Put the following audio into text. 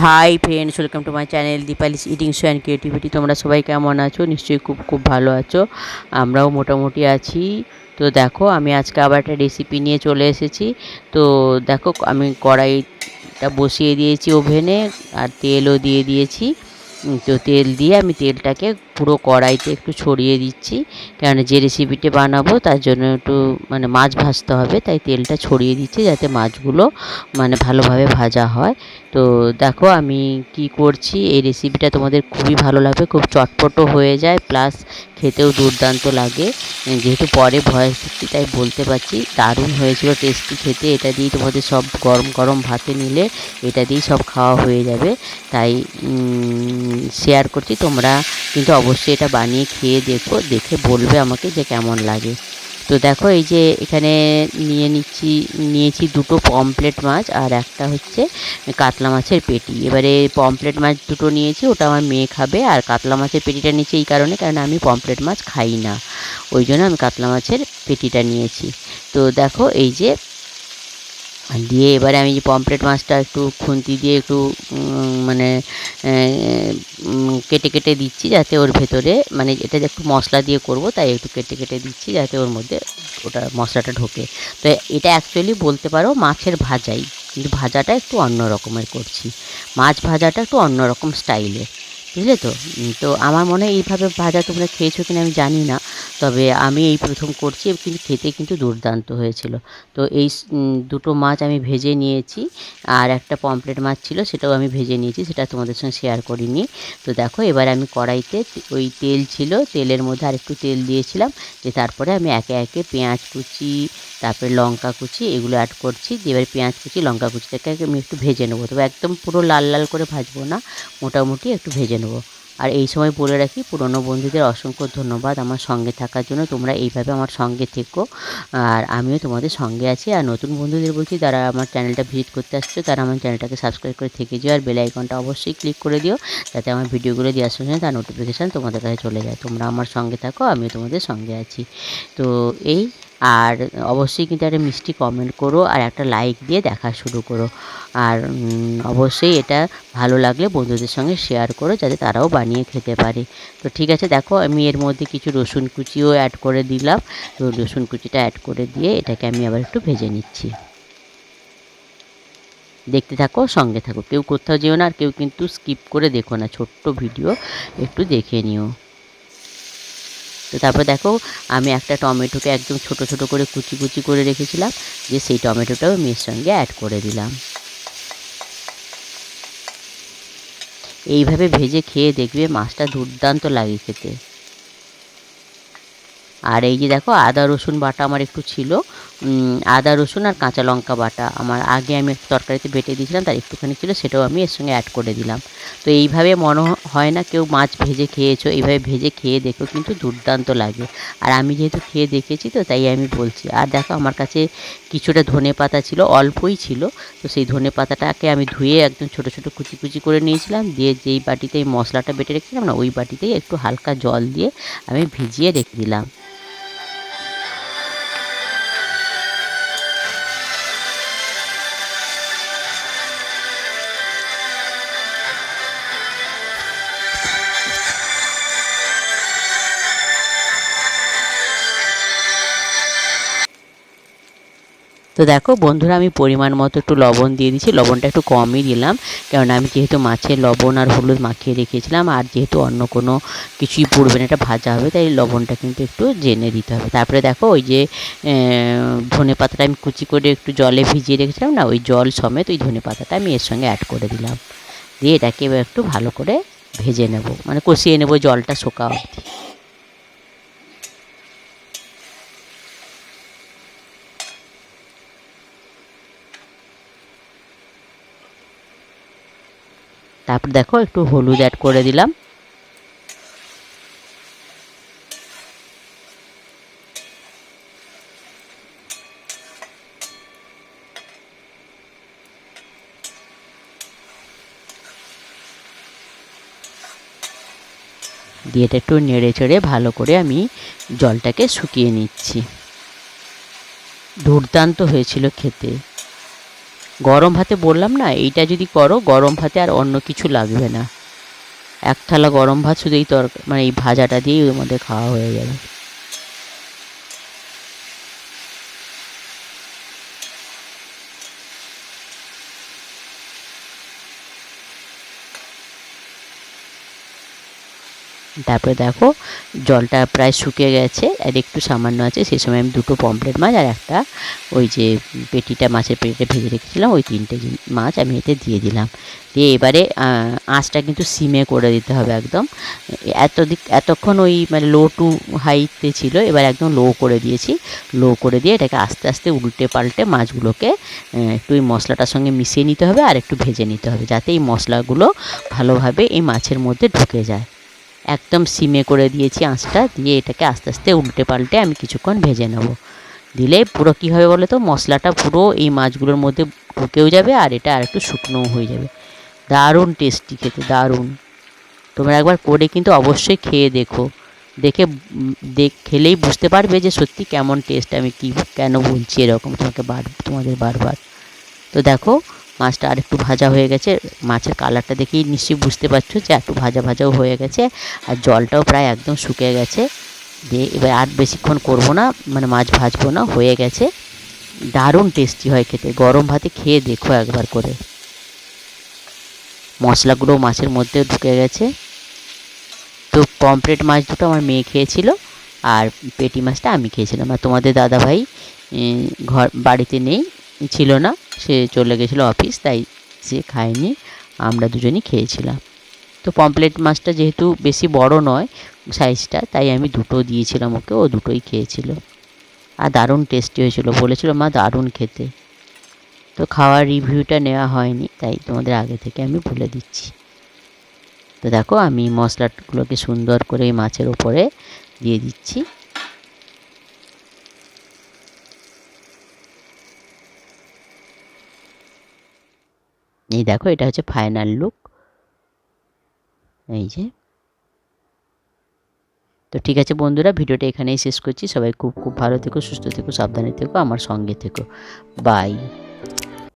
Hi friends, welcome to my channel Dipali's eating show and creativity. তোমরা সবাই কেমন আছো? নিশ্চয়ই খুব ভালো আছো। আমরাও মোটামুটি আছি। তো দেখো, আমি আজকে আবার একটা রেসিপি নিয়ে চলে এসেছি। তো দেখো, আমি কড়াইটা বসিয়ে দিয়েছি ওভেনে, আর তেলও দিয়ে দিয়েছি। তো তেল দিয়ে আমি তেলটাকে পুরো কড়াইতে একটু ছড়িয়ে দিচ্ছি, কারণ যে রেসিপিটা বানাবো তার জন্য একটু মাছ ভাজতে হবে, তাই তেলটা ছড়িয়ে দিচ্ছি যাতে মাছগুলো ভালোভাবে ভাজা হয়। তো দেখো আমি কি করছি, এই রেসিপিটা তোমাদের খুবই ভালো লাগবে, খুব চটপটও হয়ে যায়, প্লাস খেতেও দুর্দান্ত লাগে। যেহেতু পরে ভয়েস দিচ্ছি তাই বলতে পারছি, দারুণ হয়েছিল টেস্টি খেতে। এটা দিয়েই তোমাদের সব গরম গরম ভাতে নিলে এটা দিয়েই সব খাওয়া হয়ে যাবে। তাই শেয়ার করছি, তোমরা কিন্তু অবশ্যই এটা বানিয়ে খেয়ে দেখো, দেখে বলবে আমাকে যে কেমন লাগে। তো দেখো, এই যে এখানে নিয়েছি দুটো পমফ্রেট মাছ, আর একটা হচ্ছে কাতলা মাছের পেটি। এবারে পমফ্রেট মাছ দুটো নিয়েছি, ওটা আমার মেয়ে খাবে, আর কাতলা মাছের পেটিটা নিয়েছি এই কারণে, কারণ আমি পমফ্রেট মাছ খাই না, ওই জন্য আমি কাতলা মাছের পেটিটা নিয়েছি। তো দেখো এই যে দিয়ে এবারে আমি যে পমফ্রেট মাছটা একটু খুন্তি দিয়ে একটু মানে কেটে কেটে দিচ্ছি, যাতে ওর ভেতরে এটা একটু মশলা দিয়ে করব, তাই একটু কেটে কেটে দিচ্ছি যাতে ওর মধ্যে ওটা মশলাটা ঢোকে। তো এটা অ্যাকচুয়ালি বলতে পারো মাছের ভাজাই, কিন্তু ভাজাটা একটু অন্য রকমের করছি। মাছ ভাজাটা একটু অন্য রকম স্টাইলে, বুঝলে তো? তো আমার মনে হয় এইভাবে ভাজা তোমরা খেয়েছো কিনা আমি জানি না, তবে আমি এই প্রথম করছি, কিন্তু খেতে কিন্তু দুর্দান্ত হয়েছিল। তো এই দুটো মাছ আমি ভেজে নিয়েছি, আর একটা পমফ্রেট মাছ ছিল সেটাও আমি ভেজে নিয়েছি, সেটা তোমাদের সঙ্গে শেয়ার করিনি। তো দেখো, এবার আমি কড়াইতে ওই তেল ছিল, তেলের মধ্যে আর একটু তেল দিয়েছিলাম, যে তারপরে আমি একে একে পেঁয়াজ কুচি, তারপরে লঙ্কা কুচি এগুলো অ্যাড করছি। এবার পেঁয়াজ কুচি লঙ্কা কুচিটাকে আমি একটু ভেজে নেবো, তবে একদম পুরো লাল লাল করে ভাজবো না, মোটামুটি একটু ভেজে নেবো। আর এই সময় বলে রাখি, পুরনো বন্ধুদের অসংখ্য ধন্যবাদ আমার সঙ্গে থাকার জন্য, তোমরা এইভাবে আমার সঙ্গে থেকো, আর আমিও তোমাদের সঙ্গে আছি। আর নতুন বন্ধুদের বলছি, যারা আমার চ্যানেলটা ভিজিট করতে আসছো, তারা আমার চ্যানেলটাকে সাবস্ক্রাইব করে থেকে যেও, আর বেল আইকনটা অবশ্যই ক্লিক করে দিও, যাতে আমার ভিডিওগুলো দেওয়ার সঙ্গে তার নোটিফিকেশান তোমাদের কাছে চলে যায়। তোমরা আমার সঙ্গে থাকো, আমিও তোমাদের সঙ্গে আছি। তো এই, আর অবশ্যই কিন্তু একটা মিষ্টি কমেন্ট করো, আর একটা লাইক দিয়ে দেখা শুরু করো, আর অবশ্যই এটা ভালো লাগলে বন্ধুদের সঙ্গে শেয়ার করো, যাতে তারাও বানিয়ে খেতে পারে। তো ঠিক আছে, দেখো আমি এর মধ্যে কিছু রসুন কুচিও অ্যাড করে দিলাম। তো রসুন কুচিটা অ্যাড করে দিয়ে এটাকে আমি আবার একটু ভেজে নিচ্ছি। দেখতে থাকো, সঙ্গে থাকো, কেউ কোথাও যেও না, আর কেউ কিন্তু স্কিপ করে দেখো না, ছোট্ট ভিডিও, একটু দেখে নিও। তো তারপর দেখো, আমি একটা টমেটোকে একদম ছোট ছোট করে কুচি কুচি করে রেখেছিলাম, যে সেই টমেটোটাও আমি এর সঙ্গে অ্যাড করে দিলাম। এইভাবে ভেজে খেয়ে দেখবে, মাছটা দুর্দান্ত লাগে খেতে। আর এই যে দেখো, আদা রসুন বাটা আমার একটু ছিল, আদা রসুন আর কাঁচা লঙ্কা বাটা আমার আগে আমি একটু তরকারিতে বেটে দিয়েছিলাম, তার একটুখানি ছিল, সেটাও আমি এর সঙ্গে অ্যাড করে দিলাম। তো এইভাবে মনে হয় না কেউ মাছ ভেজে খেয়েছো, এইভাবে ভেজে খেয়ে দেখো, কিন্তু দুর্দান্ত লাগে। আর আমি যেহেতু খেয়ে দেখেছি, তো তাই আমি বলছি। আর দেখো, আমার কাছে কিছুটা ধনে পাতা ছিল, অল্পই ছিল, তো সেই ধনে পাতাটাকে আমি ধুয়ে একদম ছোটো ছোটো কুচি কুচি করে নিয়েছিলাম, দিয়ে যেই বাটিতে এই মশলাটা বেটে রেখেছিলাম না, ওই বাটিতেই একটু হালকা জল দিয়ে আমি ভিজিয়ে রেখে দিলাম। তো দেখো বন্ধুরা, আমি পরিমাণ মতো একটু লবণ দিয়ে দিচ্ছি, লবণটা একটু কমই দিলাম, কারণ আমি যেহেতু মাছে লবণ আর হলুদ মাখিয়ে রেখেছিলাম, আর যেহেতু অন্য কোনো কিছুই পড়বে না, এটা ভাজা হবে, তাই লবণটা কিন্তু একটু জেনে দিতে হবে। তারপরে দেখো, ওই যে ধনে পাতাটা আমি কুচি করে একটু জলে ভিজিয়ে রেখেছিলাম না, ওই জল সমেত ওই ধনে পাতাটা আমি এর সঙ্গে অ্যাড করে দিলাম, দিয়ে এটাকে এবার একটু ভালো করে ভেজে নেব, কষিয়ে নেব জলটা শোকা অবধি। তারপর দেখো, একটু হলুদ অ্যাড করে দিলাম, দিয়ে এটা একটু নেড়ে চেড়ে ভালো করে আমি জলটাকে শুকিয়ে নিচ্ছি। দুর্দান্ত হয়েছিল খেতে, গরম ভাতে বললাম না, এইটা যদি করো গরম ভাতে আর অন্য কিছু লাগবে না। এক থালা গরম ভাত শুধু এই মানে এই ভাজাটা দিয়েই ওর মধ্যে খাওয়া হয়ে যাবে। তারপরে দেখো জলটা প্রায় শুকিয়ে গেছে, আর একটু সামান্য আছে। সেই সময় আমি দুটো পমফ্রেট মাছ আর একটা ওই যে পেটিটা, মাছের পেটিটা ভেজে রেখেছিলাম, ওই তিনটে মাছ আমি এতে দিয়ে দিলাম। দিয়ে এবারে আঁচটা কিন্তু সিমে করে দিতে হবে একদম। এতক্ষণ ওই মানে লো টু হাইতে ছিল, এবার একদম লো করে দিয়েছি। লো করে দিয়ে এটাকে আস্তে আস্তে উল্টে পাল্টে মাছগুলোকে একটু এই মশলাটার সঙ্গে মিশিয়ে নিতে হবে আর একটু ভেজে নিতে হবে, যাতে এই মশলাগুলো ভালোভাবে এই মাছের মধ্যে ঢুকে যায়। একদম সিমে করে দিয়েছি আঁচটা, দিয়ে এটাকে আস্তে আস্তে উল্টে পাল্টে আমি কিছুক্ষণ ভেজে নেব। দিলে পুরো কী হবে বলো তো, মশলাটা পুরো এই মাছগুলোর মধ্যে ঢুকেও যাবে আর এটা আর একটু শুকনোও হয়ে যাবে। দারুণ টেস্টি খেতে, দারুণ। তোমরা একবার করে কিন্তু অবশ্যই খেয়ে দেখো, দেখে খেলেই বুঝতে পারবে যে সত্যি কেমন টেস্ট। আমি কি কেন বলছি এরকম তোমাদের বারবার। তো দেখো মাছটা আর একটু ভাজা হয়ে গেছে, মাছের কালারটা দেখেই নিশ্চয়ই বুঝতে পারছো যে একটু ভাজা ভাজাও হয়ে গেছে, আর জলটাও প্রায় একদম শুকিয়ে গেছে। দিয়ে এবার আর বেশিক্ষণ করব না, মানে মাছ ভাজবো না, হয়ে গেছে। দারুণ টেস্টি হয় খেতে, গরম ভাতে খেয়ে দেখো একবার করে। মশলাগুলো মাছের মধ্যে ঢুকে গেছে। তো পমফ্রেট মাছ দুটো আমার মেয়ে খেয়েছিল, আর পেটি মাছটা আমি খেয়েছিলাম। আর তোমাদের দাদাভাই বাড়িতে নেই, ছিল না, সে চলে গেছিলো অফিস, তাই সে খায়নি, আমরা দুজনই খেয়েছিলাম। তো পমফ্রেট মাছটা যেহেতু বেশি বড় নয় সাইজটা, তাই আমি দুটো দিয়েছিলাম ওকে, ও দুটোই খেয়েছিল। আর দারুণ টেস্টি হয়েছিল, বলেছিল মা দারুণ খেতে। তো খাওয়ার রিভিউটা নেওয়া হয়নি, তাই তোমাদের আগে থেকে আমি বলে দিচ্ছি। তো দেখো আমি মশলাগুলোকে সুন্দর করে এই মাছের উপরে দিয়ে দিচ্ছি। এই দেখো এটা হচ্ছে ফাইনাল লুক, এই যে। তো ঠিক আছে বন্ধুরা, ভিডিওটা এখানেই শেষ করছি। সবাই খুব খুব ভালো থেকো, সুস্থ থেকো, সাবধানে থেকো, আমার সঙ্গে থেকো। বাই।